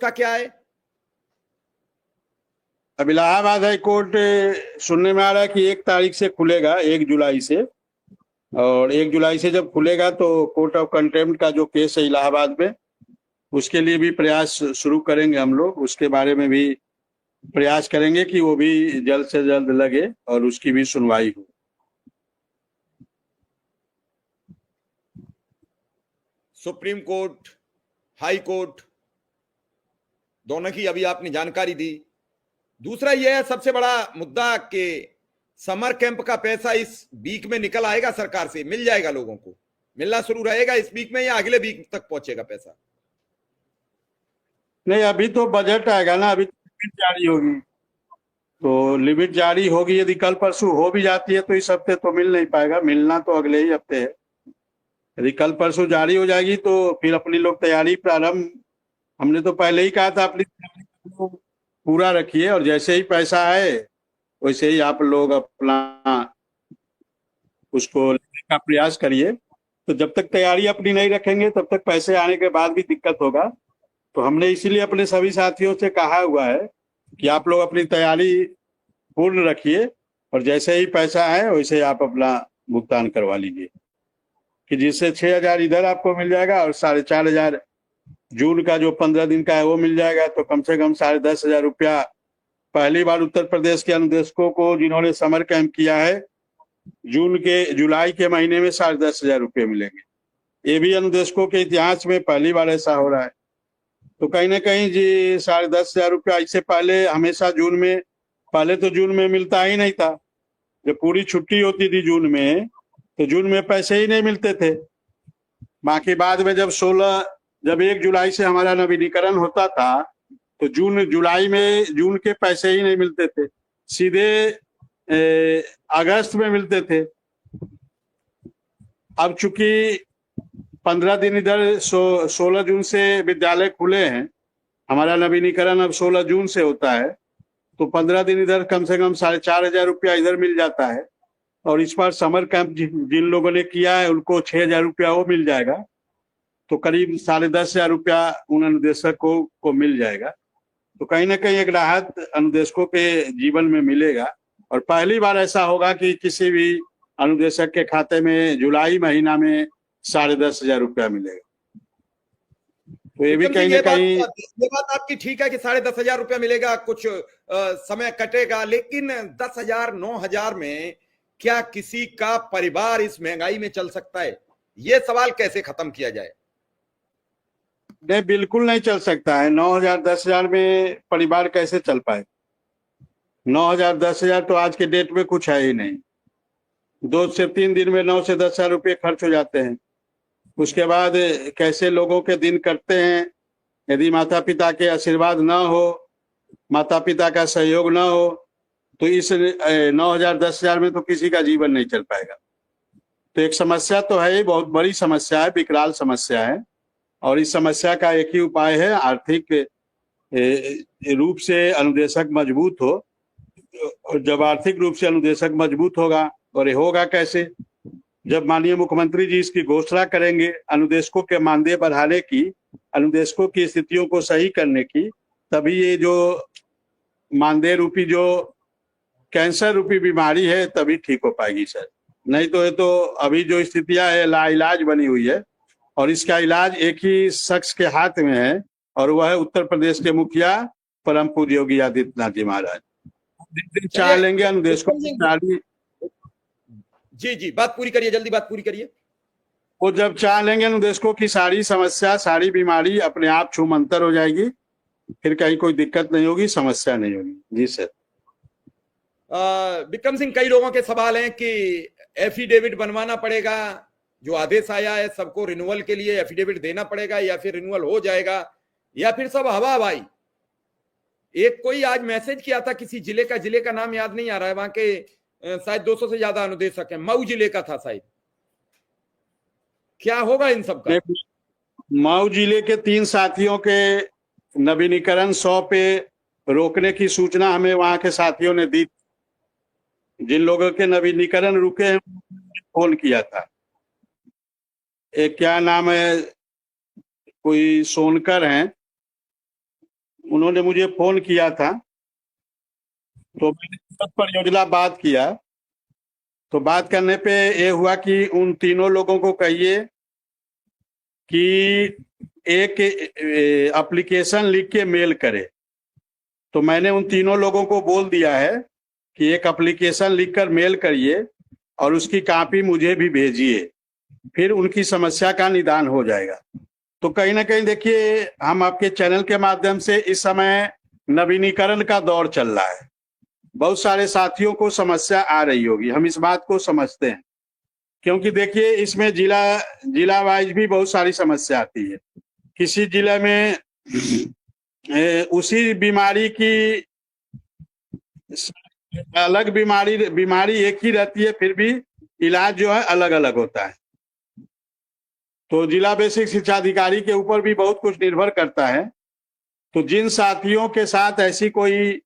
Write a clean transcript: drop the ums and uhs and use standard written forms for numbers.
का क्या है? अब इलाहाबाद हाई कोर्ट सुनने में आ रहा है कि 1 तारीख से खुलेगा, 1 जुलाई से। और 1 जुलाई से जब खुलेगा तो कोर्ट ऑफ कंटेम्प्ट का जो केस है इलाहाबाद में, उसके लिए भी प्रयास शुरू करेंगे हम लोग। उसके बारे में भी प्रयास करेंगे कि वो भी जल्द से जल्द लगे और उसकी भी सुनवाई हो। सुप्रीम कोर्ट, हाई कोर्ट, दोनों की अभी आपने जानकारी दी। दूसरा यह है सबसे बड़ा मुद्दा कि समर कैंप का पैसा इस वीक में निकल आएगा, सरकार से मिल जाएगा, लोगों को मिलना शुरू रहेगा इस वीक में या अगले वीक तक पहुंचेगा पैसा? नहीं, अभी तो बजट आएगा ना, अभी तो लिमिट जारी होगी। तो लिमिट जारी होगी, यदि कल परसों हो भी जाती है तो इस हफ्ते तो मिल नहीं पाएगा, मिलना तो अगले ही हफ्ते है। यदि कल परसों जारी हो जाएगी तो फिर अपनी लोग तैयारी प्रारंभ, हमने तो पहले ही कहा था अपनी तैयारी को पूरा रखिए और जैसे ही पैसा आए वैसे ही आप लोग अपना उसको लेने का प्रयास करिए। तो जब तक तैयारी अपनी नहीं रखेंगे तब तक पैसे आने के बाद भी दिक्कत होगा। तो हमने इसीलिए अपने सभी साथियों से कहा हुआ है कि आप लोग अपनी तैयारी पूर्ण रखिए और जैसे ही पैसा आए वैसे ही आप अपना भुगतान करवा लीजिए, कि जिससे 6,000 इधर आपको मिल जाएगा और 4,500 जून का जो 15 दिन का है वो मिल जाएगा। तो कम से कम 10,500 रुपया पहली बार उत्तर प्रदेश के अनुदेशकों को जिन्होंने समर कैंप किया है जुलाई के महीने में 10,500 रुपये मिलेंगे। ये भी अनुदेशकों के इतिहास में पहली बार ऐसा हो रहा है। तो कहीं ना कहीं जी 10,500 रुपया इससे पहले हमेशा जून में, पहले तो जून में मिलता ही नहीं था। जब पूरी छुट्टी होती थी जून में तो जून में पैसे ही नहीं मिलते थे। बाकी बाद में जब 1 जुलाई से हमारा नवीनीकरण होता था तो जुलाई में जून के पैसे ही नहीं मिलते थे, सीधे अगस्त में मिलते थे। अब चूंकि 15 दिन इधर 16 जून से विद्यालय खुले हैं, हमारा नवीनीकरण अब 16 जून से होता है, तो 15 दिन इधर कम से कम 4,500 रुपया इधर मिल जाता है। और इस बार समर कैंप जिन लोगों ने किया है उनको 6,000 रुपया वो मिल जाएगा। तो करीब 10,500 रुपया उन अनुदेशकों को मिल जाएगा। तो कहीं ना कहीं एक राहत अनुदेशकों के जीवन में मिलेगा और पहली बार ऐसा होगा कि किसी भी अनुदेशक के खाते में जुलाई महीना में 10,500 रुपया मिलेगा। तो ये भी विक्रम कहीं सिंह, ना कहीं ये बात आपकी ठीक है कि 10,500 रुपया मिलेगा, कुछ समय कटेगा, लेकिन 10,000 9,000 में क्या किसी का परिवार इस महंगाई में चल सकता है? ये सवाल कैसे खत्म किया जाए? नहीं, बिल्कुल नहीं चल सकता है। 9,000 10,000 में परिवार कैसे चल पाए? 9,000 10,000 तो आज के डेट में कुछ है ही नहीं। 2 से 3 दिन में 9 से 10,000 रुपये खर्च हो जाते हैं। उसके बाद कैसे लोगों के दिन कटते हैं, यदि माता पिता के आशीर्वाद न हो, माता पिता का सहयोग न हो, तो इस 9,000 10,000 में तो किसी का जीवन नहीं चल पाएगा। तो एक समस्या तो है ही, बहुत बड़ी समस्या है, विकराल समस्या है। और इस समस्या का एक ही उपाय है, आर्थिक रूप से अनुदेशक मजबूत हो। और जब आर्थिक रूप से अनुदेशक मजबूत होगा, और ये होगा कैसे? जब माननीय मुख्यमंत्री जी इसकी घोषणा करेंगे अनुदेशकों के मानदेय बढ़ाने की, अनुदेशकों की स्थितियों को सही करने की, तभी ये जो मानदेय रूपी जो कैंसर रूपी बीमारी है तभी ठीक हो पाएगी सर। नहीं तो ये तो अभी जो स्थितियां है लाइलाज बनी हुई है और इसका इलाज एक ही शख्स के हाथ में है और वह है उत्तर प्रदेश के मुखिया परम पूज्य योगी आदित्यनाथ जी महाराज। चाह चलिए लेंगे अनुदेशकों विक्रम की सिंह, सारी, जी जी, बात पूरी करिए, जल्दी बात पूरी करिए। वो जब चाह लेंगे अनुदेशकों की सारी समस्या सारी बीमारी अपने आप छूमंतर हो जाएगी, फिर कहीं कोई दिक्कत नहीं होगी, समस्या नहीं होगी। जी सर। विक्रम सिंह, कई लोगों के सवाल हैं कि एफिडेविट बनवाना पड़ेगा, जो आदेश आया है सबको रिन्यूअल के लिए एफिडेविट देना पड़ेगा, या फिर रिन्यूअल हो जाएगा, या फिर सब हवा भाई? एक कोई आज मैसेज किया था किसी जिले का नाम याद नहीं आ रहा है, वहां के शायद 200 से ज्यादा अनुदेशक हैं, मऊ जिले का था शायद। क्या होगा इन सब का? मऊ जिले के 3 साथियों के नवीनीकरण 100 पे रोकने की सूचना हमें वहां के साथियों ने दी। जिन लोगों के नवीनीकरण रुके हैं फोन किया था। एक क्या नाम है, कोई सोनकर हैं, उन्होंने मुझे फोन किया था, तो मैंने उस पर योजना बात किया। तो बात करने पे ये हुआ कि उन तीनों लोगों को कहिए कि एक एप्लीकेशन लिख के मेल करे। तो मैंने उन तीनों लोगों को बोल दिया है कि एक एप्लीकेशन लिखकर मेल करिए और उसकी कॉपी मुझे भी भेजिए, फिर उनकी समस्या का निदान हो जाएगा। तो कहीं ना कहीं देखिए, हम आपके चैनल के माध्यम से इस समय नवीनीकरण का दौर चल रहा है। बहुत सारे साथियों को समस्या आ रही होगी, हम इस बात को समझते हैं, क्योंकि देखिए इसमें जिला वाइज भी बहुत सारी समस्या आती है। किसी जिले में उसी बीमारी की अलग बीमारी एक ही रहती है, फिर भी इलाज जो है अलग अलग होता है। तो जिला बेसिक शिक्षा अधिकारी के ऊपर भी बहुत कुछ निर्भर करता है। तो जिन साथियों के साथ ऐसी कोई